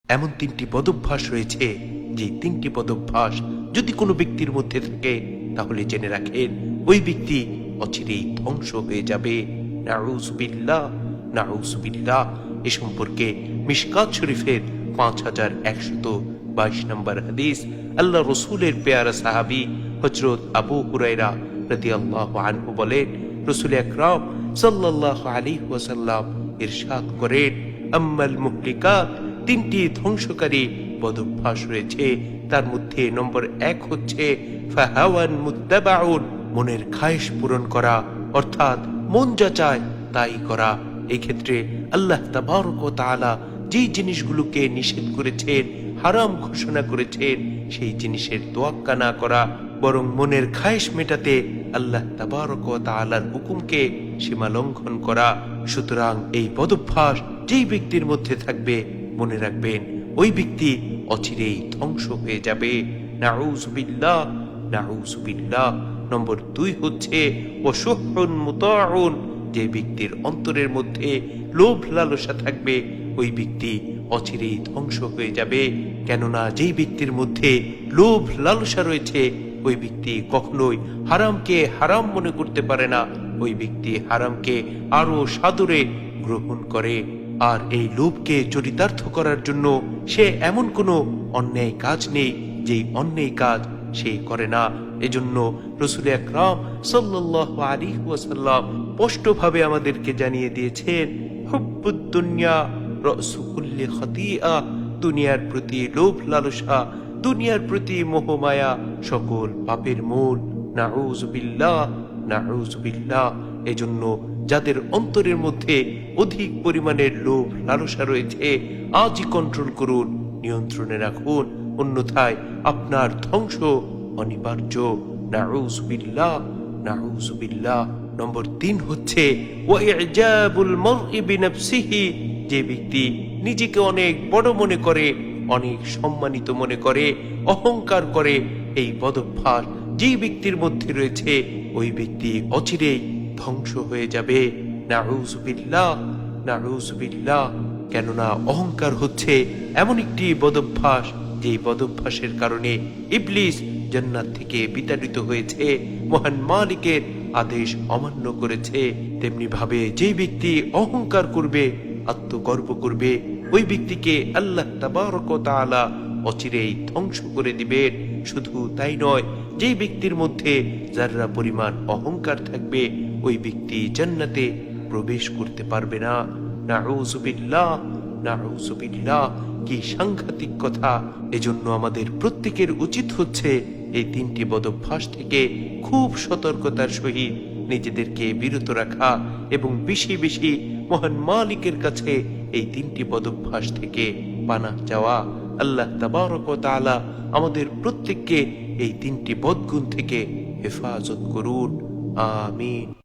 এমন তিনটি বদভ্যাস রয়েছে, যে তিনটি বদভ্যাস যদি কোনো ব্যক্তির মধ্যে থাকে তাহলে জেনে রাখেন ওই ব্যক্তি অচিরেই ধ্বংস হয়ে যাবে। নাউযুবিল্লাহ, নাউযুবিল্লাহ। এ সম্পর্কে মিশকাত শরীফের 5122 নম্বর হাদিস, আল্লাহ রসুলের পেয়ারা সাহাবী হযরত আবু হুরায়রা রাদিয়াল্লাহু আনহু বলেন, রাসূল আকরাম সাল্লাল্লাহু আলাইহি ওয়াসাল্লাম ইরশাদ করেন, আম্মাল মুহলিকাত, তিনটি ধ্বংসকারী বদভ্যাস রয়েছে, তার মধ্যে নম্বর 1 হচ্ছে ফাহাওয়ান মুত্তাবাউন, মনের খায়েশ পূরণ করা, অর্থাৎ মন যা চায় তাই করা। এই ক্ষেত্রে আল্লাহ তাবারক ওয়া তাআলা যেই জিনিসগুলোকে নিষেধ করেছেন, হারাম ঘোষণা করেছেন, সেই জিনিসের তোয়াক্কা না করা, বরং মনের খায়েশ মেটাতে আল্লাহ তাবারক ওয়া তাআলার হুকুমকে সীমা লঙ্ঘন করা। সুতরাং এই বদভ্যাস যেই ব্যক্তির মধ্যে থাকবে, মনে রাখবেন ওই ব্যক্তি অচিরেই ধ্বংস হয়ে যাবে। নাউযুবিল্লাহ, নাউযুবিল্লাহ। নম্বর 2 হচ্ছে ওয়াশুহুন মুতাউন, যে ব্যক্তির অন্তরের মধ্যে লোভ লালসা থাকবে ওই ব্যক্তি অচিরেই ধ্বংস হয়ে যাবে। কেননা যেই ব্যক্তির মধ্যে লোভ লালসা রয়েছে ওই ব্যক্তি কখনোই হারামকে হারাম মনে করতে পারে না, ওই ব্যক্তি হারামকে আরো সাদরে গ্রহণ করে। আর এই লোভকে চরিতার্থ করার জন্য সে এমন কোনো অন্যায় কাজ নেই যেই অন্যায় কাজ সে করে না। এজন্য রাসূল আকরাম সাল্লাল্লাহু আলাইহি ওয়াসাল্লাম স্পষ্টভাবে আমাদেরকে জানিয়ে দিয়েছেন, হুব্বুদ দুনিয়া রাসু কুল্লি খাতিআ, দুনিয়ার প্রতি লোভ লালসা, দুনিয়ার প্রতি মোহমায়া সকল পাপের মূল। নাউযুবিল্লাহ, নাউযুবিল্লাহ। এজন্য যাদের অন্তরের মধ্যে অধিক পরিমাণের লোভ লালসা রয়েছে, আজই কন্ট্রোল করুন, নিয়ন্ত্রণে রাখুন, অন্যথায় আপনার ধ্বংস অনিবার্য। নাউযুবিল্লাহ, নাউযুবিল্লাহ। নম্বর 3 হচ্ছে ওয়াইজাবুল মারই বিনাফসিহি, যে ব্যক্তি নিজেকে অনেক বড় মনে করে, অনেক সম্মানিত মনে করে, অহংকার করে, এই বদভ্যাস যেই ব্যক্তির মধ্যে রয়েছে ওই ব্যক্তি অচিরেই ধ্বংস হয়ে যাবে। নাউযুবিল্লাহ, নাউযুবিল্লাহ। কেননা অহংকার হচ্ছে এমন একটি বদভ্যাস, যেই বদভ্যাসের কারণে ইবলিস জান্নাত থেকে বিতাড়িত হয়েছে, মহান মালিকের আদেশ অমান্য করেছে। তেমনি ভাবে যেই ব্যক্তি অহংকার করবে, আত্মগর্ব করবে, ওই ব্যক্তিকে আল্লাহ তাবারক ওয়া তাআলা অচিরেই ধ্বংস করে দিবেন। শুধু তাই নয়, যেই ব্যক্তির মধ্যে যাররা পরিমাণ অহংকার থাকবে ওই ব্যক্তি জান্নাতে প্রবেশ করতে পারবে না। নাউযুবিল্লাহ, নাউযুবিল্লাহ। কি সাংঘাতিক কথা! এজন্য আমাদের প্রত্যেকের উচিত হচ্ছে এই তিনটি বদভ্যাস থেকে খুব সতর্কতার সহিত নিজেদেরকে বিরত রাখা এবং বেশি বেশি মহান মালিকের কাছে এই তিনটি বদভ্যাস থেকে পানাহ চাওয়া। আল্লাহ তাবারক ওয়া তাআলা আমাদের প্রত্যেককে এই তিনটি বদগুণ থেকে হেফাজত করুন। আমিন।